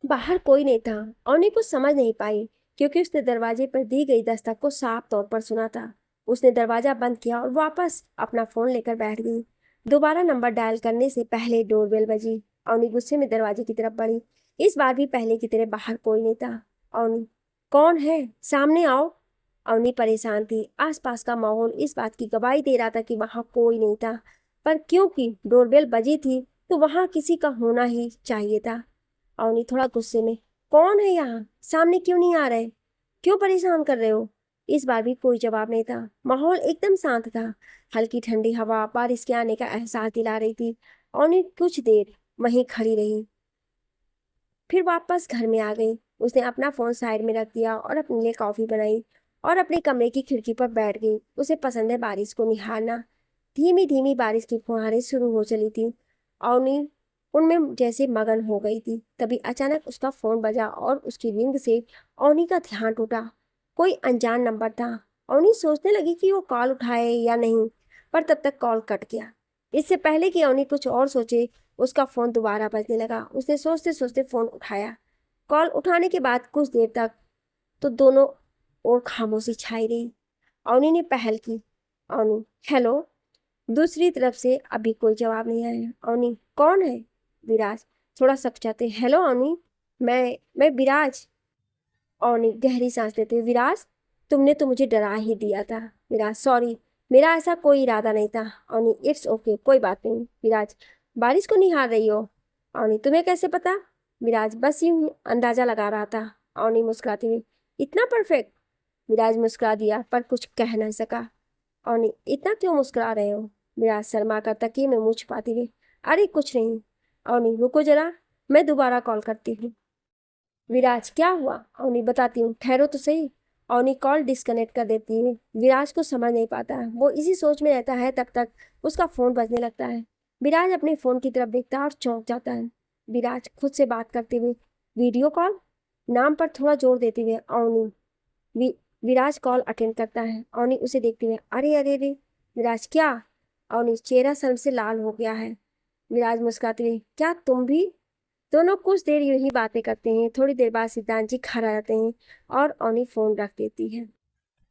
बाहर कोई नहीं था। अवनी कुछ समझ नहीं पाई, क्योंकि उसने दरवाजे पर दी गई दस्तक को साफ तौर पर सुना था। उसने दरवाजा बंद किया और वापस अपना फ़ोन लेकर बैठ गई। दोबारा नंबर डायल करने से पहले डोरबेल बजी। अवनी गुस्से में दरवाजे की तरफ बढ़ी। इस बार भी पहले की तरह बाहर कोई नहीं था। अवनी, कौन है? सामने आओ। अवनी परेशान थी। आसपास का माहौल इस बात की गवाही दे रहा था कि वहां कोई नहीं था, पर क्योंकि डोरबेल बजी थी तो वहां किसी का होना ही चाहिए था। अवनी थोड़ा गुस्से में, कौन है यहाँ? सामने क्यों नहीं आ रहे? क्यों परेशान कर रहे हो? इस बार भी कोई जवाब नहीं था। माहौल एकदम शांत था। हल्की ठंडी हवा बारिश के आने का एहसास दिला रही थी। अवनी कुछ देर वहीं खड़ी रही, फिर वापस घर में आ गई। उसने अपना फोन साइड में रख दिया और अपने लिए कॉफी बनाई और अपने कमरे की खिड़की पर बैठ गई। उसे पसंद है बारिश को निहारना। धीमी धीमी बारिश की फुहारें शुरू हो चली थी। अवनी उनमें जैसे मगन हो गई थी। तभी अचानक उसका फोन बजा और उसकी रिंग से अवनी का ध्यान टूटा। कोई अनजान नंबर था। अवनी सोचने लगी कि वो कॉल उठाए या नहीं, पर तब तक कॉल कट गया। इससे पहले कि अवनी कुछ और सोचे, उसका फोन दोबारा बजने लगा। उसने सोचते सोचते फोन उठाया। कॉल उठाने के बाद कुछ देर तक तो दोनों ओर खामोशी छाई रही। अवनी ने पहल की, अवनी, हेलो। दूसरी तरफ से अभी कोई जवाब नहीं आया। अवनी, कौन है? विराज, थोड़ा सकचाते। हेलो अवनी, मैं विराज। अवनी गहरी सांस लेते हुए, विराज, तुमने तो मुझे डरा ही दिया था। विराज, सॉरी, मेरा ऐसा कोई इरादा नहीं था। अवनी, इट्स ओके, कोई बात नहीं। विराज, बारिश को निहार रही हो? अवनी, तुम्हें कैसे पता? विराज, बस यूं ही अंदाजा लगा रहा था। अवनी मुस्कुराती हुई, इतना परफेक्ट? विराज मुस्कुरा दिया पर कुछ कह नहीं सका। अवनी, इतना क्यों मुस्कुरा रहे हो? विराज शर्मा कर तकिए में मुंह छुपाती हुई, अरे कुछ नहीं। अवनी, रुको जरा, मैं दोबारा कॉल करती हूँ। विराज, क्या हुआ? अवनी, बताती हूँ, ठहरो तो सही। अवनी कॉल डिस्कनेक्ट कर देती है। विराज को समझ नहीं पाता है। वो इसी सोच में रहता है, तब तक उसका फोन बजने लगता है। विराज अपने फोन की तरफ देखता है और चौंक जाता है। विराज खुद से बात करते हुए, वीडियो कॉल? नाम पर थोड़ा जोर देते हुए अवनी। विराज कॉल अटेंड करता है। अवनी उसे देखते हुए, अरे अरे अरे। विराज, क्या? अवनी, चेहरा शर्म से लाल हो गया है। विराज मुस्कुराते हुए, क्या तुम भी? दोनों कुछ देर यूं ही बातें करते हैं। थोड़ी देर बाद सिद्धांत जी घर आ जाते हैं और अवनी फोन रख देती है।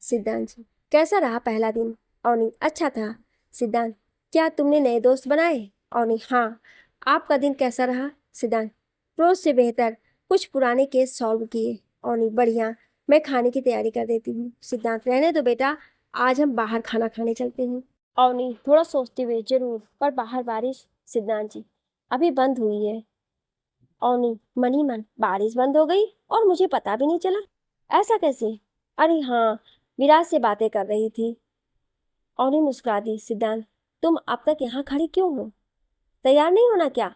सिद्धांत जी, कैसा रहा पहला दिन? अवनी, अच्छा था। सिद्धांत, क्या तुमने नए दोस्त बनाए? अवनी, हाँ। आपका दिन कैसा रहा? सिद्धांत, रोज से बेहतर, कुछ पुराने केस सॉल्व किए। अवनी, बढ़िया, मैं खाने की तैयारी कर देती हूँ। सिद्धांत, रहने दो बेटा, आज हम बाहर खाना खाने चलते हैं। अवनी थोड़ा सोचते हुए, जरूर, पर बाहर बारिश। सिद्धांत जी, अभी बंद हुई है। अवनी मन ही मन, बारिश बंद हो गई और मुझे पता भी नहीं चला? ऐसा कैसे? अरे हाँ, विराज से बातें कर रही थी। अवनी मुस्कुरा दी। सिद्धांत, तुम अब तक यहाँ खड़ी क्यों हो? तैयार नहीं होना क्या?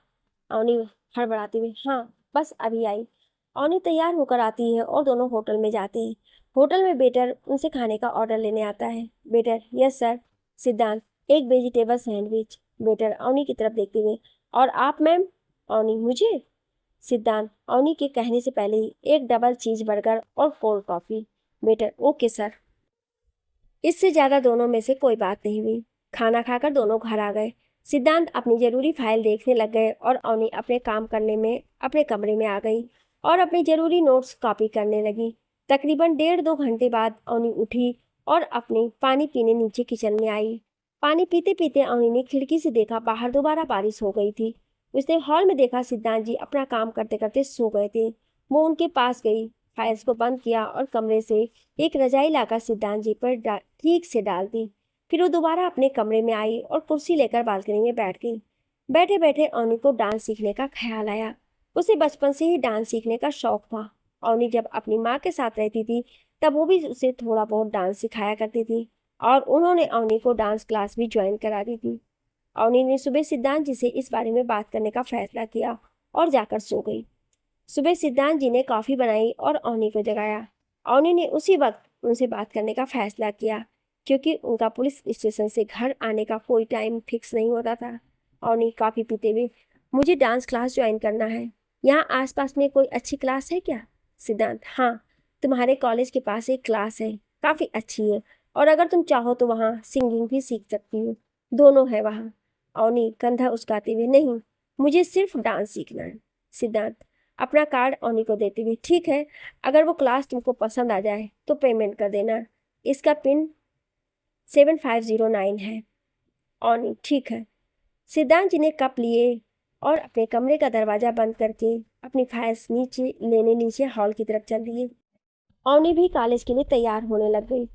अवनी हड़बड़ाती हुई, हाँ, बस अभी आई। अवनी तैयार होकर आती है और दोनों होटल में जाते हैं। होटल में वेटर उनसे खाने का ऑर्डर लेने आता है। Waiter, yes sir. सिद्धांत, एक वेजिटेबल सैंडविच। वेटर अवनी की तरफ देखते हुए, और आप मैम? अवनी, मुझे? सिद्धांत अवनी के कहने से पहले ही, एक डबल चीज बर्गर और cold coffee. Waiter, okay sir. इससे ज्यादा दोनों में से कोई बात नहीं हुई। खाना खाकर दोनों घर आ गए। सिद्धांत अपनी जरूरी फाइल देखने लग गए और अवनी अपने काम करने में अपने कमरे में आ गई और अपनी जरूरी नोट्स कॉपी करने लगी। तकरीबन 1.5-2 घंटे बाद अवनी उठी और अपने पानी पीने नीचे किचन में आई। पानी पीते पीते अवनी ने खिड़की से देखा, बाहर दोबारा बारिश हो गई थी। उसने हॉल में देखा सिद्धांत जी अपना काम करते करते सो गए थे। वो उनके पास गई, फाइल्स को बंद किया और कमरे से एक रजाई लाकर सिद्धांत जी पर ठीक से डाल दी। फिर वो दोबारा अपने कमरे में आई और कुर्सी लेकर बालकनी में बैठ गई। बैठे बैठे अवनी को डांस सीखने का ख्याल आया। उसे बचपन से ही डांस सीखने का शौक था। अवनी जब अपनी माँ के साथ रहती थी, तब वो भी उसे थोड़ा बहुत डांस सिखाया करती थी और उन्होंने अवनी को डांस क्लास भी ज्वाइन करा दी थी। अवनी ने सुबह सिद्धांत जी से इस बारे में बात करने का फैसला किया और जाकर सो गई। सुबह सिद्धांत जी ने कॉफी बनाई और अवनी को जगाया। अवनी ने उसी वक्त उनसे बात करने का फैसला किया, क्योंकि उनका पुलिस स्टेशन से घर आने का कोई टाइम फिक्स नहीं होता था। अवनी कॉफी पीते हुए, मुझे डांस क्लास ज्वाइन करना है। यहाँ आसपास में कोई अच्छी क्लास है क्या? सिद्धांत, हाँ, तुम्हारे कॉलेज के पास एक क्लास है, काफ़ी अच्छी है, और अगर तुम चाहो तो वहाँ सिंगिंग भी सीख सकती हो, दोनों है वहाँ। अवनी कंधा उचकाते हुए, नहीं, मुझे सिर्फ डांस सीखना है। सिद्धांत अपना कार्ड अवनी को देते हुए, ठीक है, अगर वो क्लास तुमको पसंद आ जाए तो पेमेंट कर देना, इसका पिन 7509 है। अवनी ठीक है। सिद्धांत जी ने कप लिए और अपने कमरे का दरवाजा बंद करके अपनी फाइल्स नीचे हॉल की तरफ चल दिए। अवनी भी कॉलेज के लिए तैयार होने लग गई।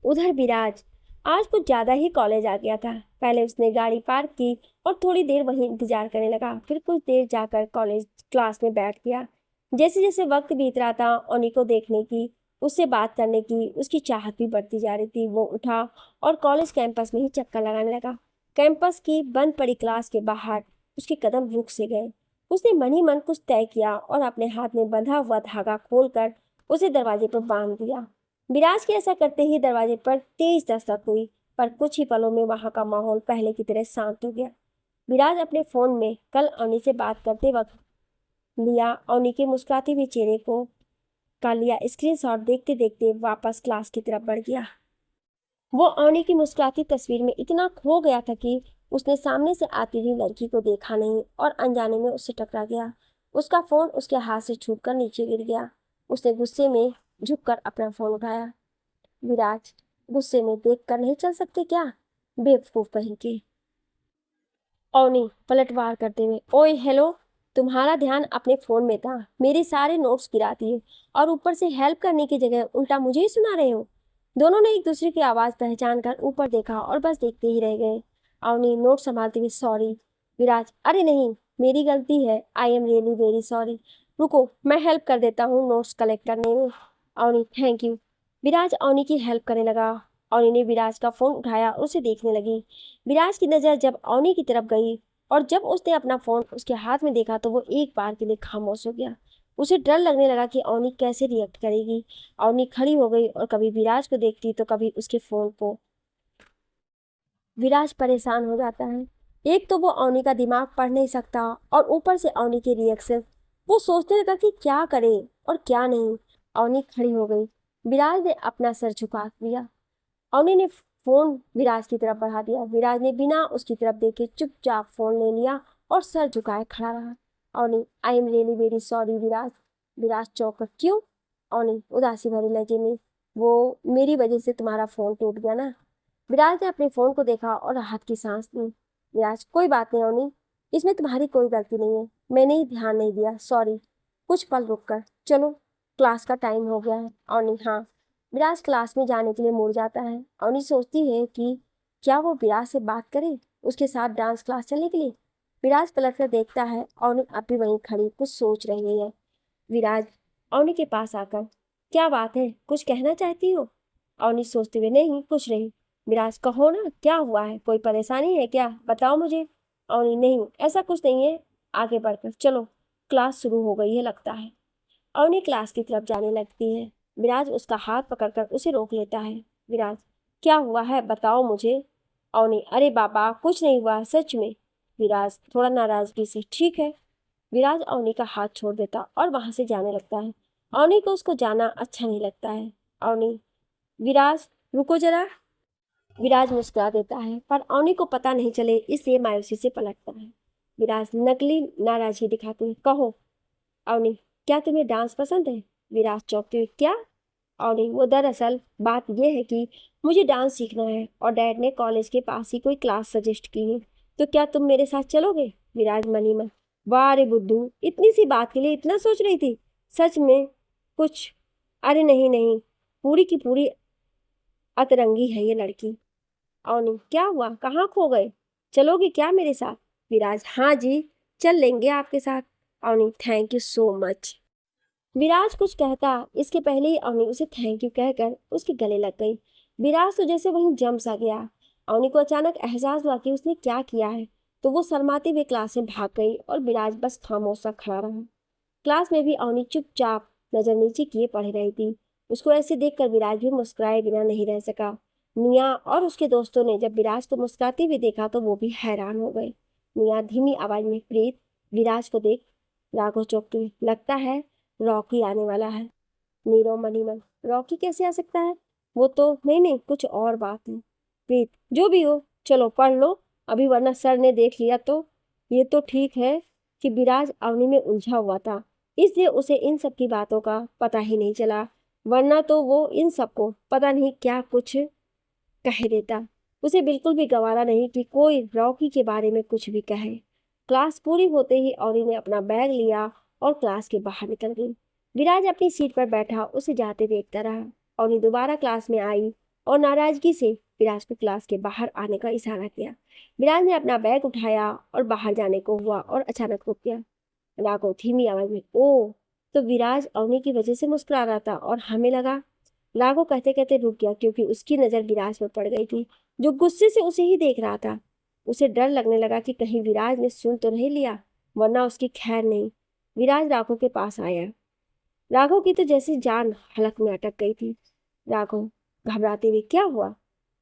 उधर विराज आज कुछ ज़्यादा ही कॉलेज आ गया था। पहले उसने गाड़ी पार्क की और थोड़ी देर वहीं इंतजार करने लगा, फिर कुछ देर जाकर कॉलेज क्लास में बैठ गया। जैसे जैसे वक्त बीत रहा था, अवनी को देखने की, उससे बात करने की उसकी चाहत भी बढ़ती जा रही थी। वो उठा और कॉलेज कैंपस में ही चक्कर लगाने लगा। कैंपस की बंद पड़ी क्लास के बाहर उसके कदम रुक से गए। उसने मन ही मन कुछ तय किया और अपने हाथ में बंधा हुआ धागा खोलकर उसे दरवाजे पर बांध दिया। विराज के ऐसा करते ही दरवाजे पर तेज दस्तक हुई, पर कुछ ही पलों में वहां का माहौल पहले की तरह शांत हो गया। विराज अपने फोन में कल अवनी से बात करते वक्त लिया अवनी के मुस्कुराते हुए चेहरे को का लिया स्क्रीनशॉट देखते देखते वापस क्लास की तरफ बढ़ गया। वो अवनी की मुस्कुराती तस्वीर में इतना खो गया था कि उसने सामने से आती हुई लड़की को देखा नहीं और अनजाने में उससे टकरा गया। उसका फोन उसके हाथ से छूटकर नीचे गिर गया। उसने गुस्से में झुककर अपना फोन उठाया। विराज गुस्से में देख कर नहीं चल सकते क्या, बेवकूफ कहीं के। अवनी पलटवार करते हुए, ओए हेलो, तुम्हारा ध्यान अपने फोन में था, मेरे सारे नोट्स गिराती है और ऊपर से हेल्प करने की जगह उल्टा मुझे ही सुना रहे हो। दोनों ने एक दूसरे की आवाज पहचान कर ऊपर देखा और बस देखते ही रह गए। अवनी नोट संभालते हुए, सॉरी। विराज, अरे नहीं, मेरी गलती है, आई एम रियली वेरी सॉरी। रुको, मैं हेल्प कर देता हूँ नोट्स कलेक्ट करने में। Avni, thank you. विराज अवनी की हेल्प करने लगा। अवनी ने विराज का फोन उठाया और उसे देखने लगी। विराज की नजर जब अवनी की तरफ गई और जब उसने अपना फोन उसके हाथ में देखा तो वो एक बार के लिए खामोश हो गया। उसे डर लगने लगा कि अवनी कैसे रिएक्ट करेगी। अवनी खड़ी हो गई और कभी विराज को देखती तो कभी उसके फोन को। विराज परेशान हो जाता है। एक तो वो अवनी का दिमाग पढ़ नहीं सकता और ऊपर से अवनी के रिएक्शन। वो सोचने लगा कि क्या करे और क्या नहीं। अवनी खड़ी हो गई। विराज ने अपना सर झुका दिया। अवनी ने फोन विराज की तरफ बढ़ा दिया। विराज ने बिना उसकी तरफ देखे चुपचाप फोन ले लिया और सर झुकाए खड़ा रहा। Avni, I am really very sorry Viraj. Viraj चौंक कर, क्यों? अवनी उदासी भरे लहजे में, वो मेरी वजह से तुम्हारा फोन टूट गया ना। विराज ने अपने फोन को देखा और राहत की सांस ली। विराज, कोई बात नहीं अवनी, इसमें तुम्हारी कोई गलती नहीं है, मैंने ही ध्यान नहीं दिया, सॉरी। कुछ पल रुक कर, चलो क्लास का टाइम हो गया है। अवनी, हाँ। विराज क्लास में जाने के लिए मुड़ जाता है। अवनी सोचती है कि क्या वो विराज से बात करे, उसके साथ डांस क्लास चलने के लिए। विराज पलट कर देखता है, अवनी अब भी वहीं खड़ी कुछ सोच रही है। विराज अवनी के पास आकर, क्या बात है, कुछ कहना चाहती हो? अवनी सोचते हुए, नहीं कुछ नहीं। विराज, कहो ना, क्या हुआ है, कोई परेशानी है क्या, बताओ मुझे। अवनी, नहीं ऐसा कुछ नहीं है, आगे बढ़कर चलो, क्लास शुरू हो गई है लगता है। अवनी क्लास की तरफ जाने लगती है। विराज उसका हाथ पकड़कर उसे रोक लेता है। विराज, क्या हुआ है, बताओ मुझे। अवनी, अरे बाबा कुछ नहीं हुआ सच में। विराज थोड़ा नाराजगी से, ठीक है। विराज अवनी का हाथ छोड़ देता और वहां से जाने लगता है। अवनी को उसको जाना अच्छा नहीं लगता है। अवनी, विराज रुको जरा। विराज मुस्कुरा देता है पर अवनी को पता नहीं चले इसलिए मायूसी से पलटता है। विराज नकली नाराजगी दिखाते हुए, कहो। अवनी, क्या तुम्हें डांस पसंद है? विराज चौंकते हुए, क्या? अवनी, वो दरअसल बात यह है कि मुझे डांस सीखना है और डैड ने कॉलेज के पास ही कोई क्लास सजेस्ट की है, तो क्या तुम मेरे साथ चलोगे? विराज मनी मन, वाह रे बुद्धू, इतनी सी बात के लिए इतना सोच रही थी, सच में कुछ। अरे नहीं नहीं, पूरी की पूरी अतरंगी है ये लड़की। अवनी, क्या हुआ, कहाँ खो गए, चलोगे क्या मेरे साथ? विराज, हाँ जी, चल लेंगे आपके साथ। Avni, thank you so much. Viraj कुछ कहता इसके पहले ही अवनी उसे थैंक यू कहकर उसके गले लग गई। विराज तो जैसे वहीं जम सा गया। अवनी को अचानक एहसास हुआ कि उसने क्या किया है, तो वो शर्माते हुए क्लास में भाग गई और विराज बस खामोश सा खड़ा रहा। क्लास में भी अवनी चुपचाप नजर नीचे किए पढ़ रही थी। उसको ऐसे देखकर विराज भी मुस्कुराए बिना नहीं रह सका। निया और उसके दोस्तों ने जब विराज को मुस्कुराते हुए देखा तो वो भी हैरान हो गए। निया धीमी आवाज में, प्रीत, विराज को देख। राघव चौंकते हुए, लगता है रॉकी आने वाला है। नीरव मनीमन, रॉकी कैसे आ सकता है? वो तो नहीं नहीं, कुछ और बात है। प्रीत, जो भी हो, चलो पढ़ लो अभी, वरना सर ने देख लिया तो। ये तो ठीक है कि विराज अवनी में उलझा हुआ था, इसलिए उसे इन सब की बातों का पता ही नहीं चला, वरना तो वो इन सबको पता नहीं क्या कुछ कह देता। उसे बिल्कुल भी गवारा नहीं कि कोई रॉकी के बारे में कुछ भी कहे। क्लास पूरी होते ही अवनी ने अपना बैग लिया और क्लास के बाहर निकल गई। विराज अपनी सीट पर बैठा उसे जाते देखता रहा। अवनी दोबारा क्लास में आई और नाराजगी से विराज को क्लास के बाहर आने का इशारा किया। विराज ने अपना बैग उठाया और बाहर जाने को हुआ और अचानक रुक गया। राघव धीमी आवाज में, ओ, तो विराज अवनी की वजह से मुस्कुरा रहा था और हमें लगा। राघव कहते कहते रुक गया क्योंकि उसकी नजर विराज पर पड़ गई थी, जो गुस्से से उसे ही देख रहा था। उसे डर लगने लगा कि कहीं विराज ने सुन तो नहीं लिया, वरना उसकी खैर नहीं। विराज राघव के पास आया। राघव की तो जैसे जान हलक में अटक गई थी। राघव घबराते हुए, क्या हुआ?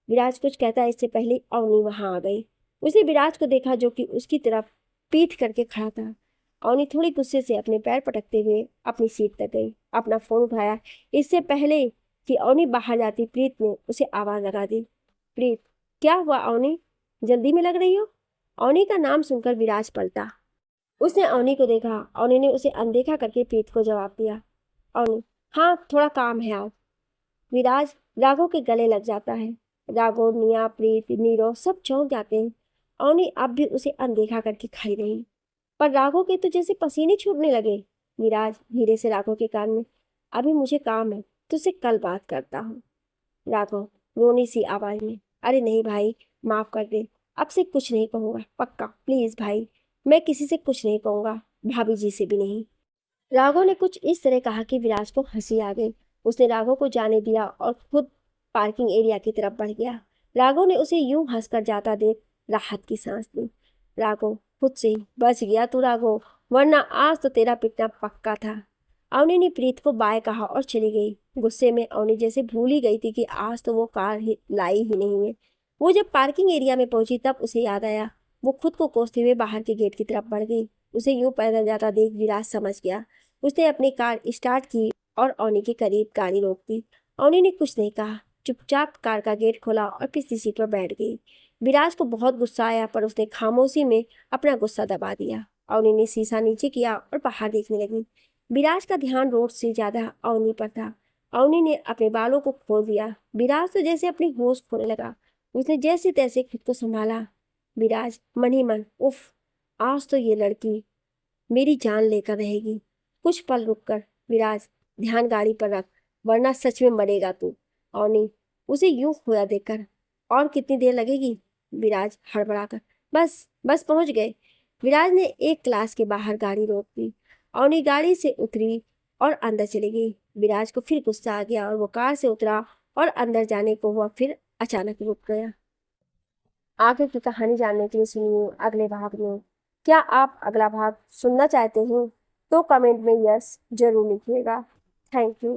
विराज कुछ कहता इससे पहले अवनी वहां आ गई। उसने विराज को देखा जो कि उसकी तरफ पीठ करके खड़ा था। अवनी थोड़ी गुस्से से अपने पैर पटकते हुए अपनी सीट तक गई, अपना फोन उठाया। इससे पहले कि अवनी बाहर जाती, प्रीत ने उसे आवाज लगा दी। प्रीत, क्या हुआ अवनी, जल्दी में लग रही हो? अवनी का नाम सुनकर विराज पलटा। उसने अवनी को देखा। अवनी ने उसे अनदेखा करके प्रीत को जवाब दिया। अवनी, हाँ थोड़ा काम है आज। विराज राघव के गले लग जाता है। राघव, निया, प्रीत, नीरव सब चौंक जाते हैं। अवनी अब भी उसे अनदेखा करके खड़ी रही, पर राघव के तो जैसे पसीने छूटने लगे। विराज धीरे से राघव के कान में, अभी मुझे काम है, तुझसे कल बात करता हूँ। राघव रोनी सी आवाज में, अरे नहीं भाई, माफ कर दे, अब से कुछ नहीं कहूंगा, पक्का, प्लीज भाई, मैं किसी से कुछ नहीं कहूंगा, भाभी जी से भी नहीं। राघव ने कुछ इस तरह कहा कि विराज को हंसी आ गई। उसने राघव को जाने दिया और खुद पार्किंग एरिया की तरफ बढ़ गया। राघव ने उसे यूं हंसकर जाता देख राहत की सांस ली। राघव, खुद से ही बच गया तू राघव, वरना आज तो तेरा पिटना पक्का था। अवनी ने प्रीत को बाय कहा और चली गई। गुस्से में अवनी जैसे भूल ही गई थी कि आज तो वो कार ही लाई ही नहीं है। वो जब पार्किंग एरिया में पहुंची तब उसे याद आया। वो खुद को कोसते हुए बाहर के गेट की तरफ बढ़ गई। उसे यूं पैदल जाता देख विराज समझ गया। उसने अपनी कार स्टार्ट की और अवनी के करीब गाड़ी रोक दी। अवनी ने कुछ नहीं कहा, चुपचाप कार का गेट खोला और पिछली सीट पर बैठ गई। विराज को बहुत गुस्सा आया, पर उसने खामोशी में अपना गुस्सा दबा दिया। अवनी ने शीशा नीचे किया और बाहर देखने लगी। विराज का ध्यान रोड से ज्यादा अवनी पर था। अवनी ने अपने बालों को खोल दिया। विराज तो जैसे अपनी होश खोने लगा। उसने जैसे तैसे खुद को संभाला। विराज मन ही मन, उफ, आज तो ये लड़की मेरी जान लेकर रहेगी। कुछ पल रुककर, विराज, ध्यान गाड़ी पर रख, वरना सच में मरेगा तू। अवनी उसे यूं खोया देखकर, और कितनी देर लगेगी? विराज हड़बड़ाकर, बस बस पहुंच गए। विराज ने एक क्लास के बाहर गाड़ी रोक दी। अवनी गाड़ी से उतरी और अंदर चली गई। विराज को फिर गुस्सा आ गया और वो कार से उतरा और अंदर जाने को हुआ, फिर अचानक रुक गया। आगे की कहानी जानने के लिए सुनिए अगले भाग में। क्या आप अगला भाग सुनना चाहते हैं तो कमेंट में यस जरूर लिखिएगा। Thank you.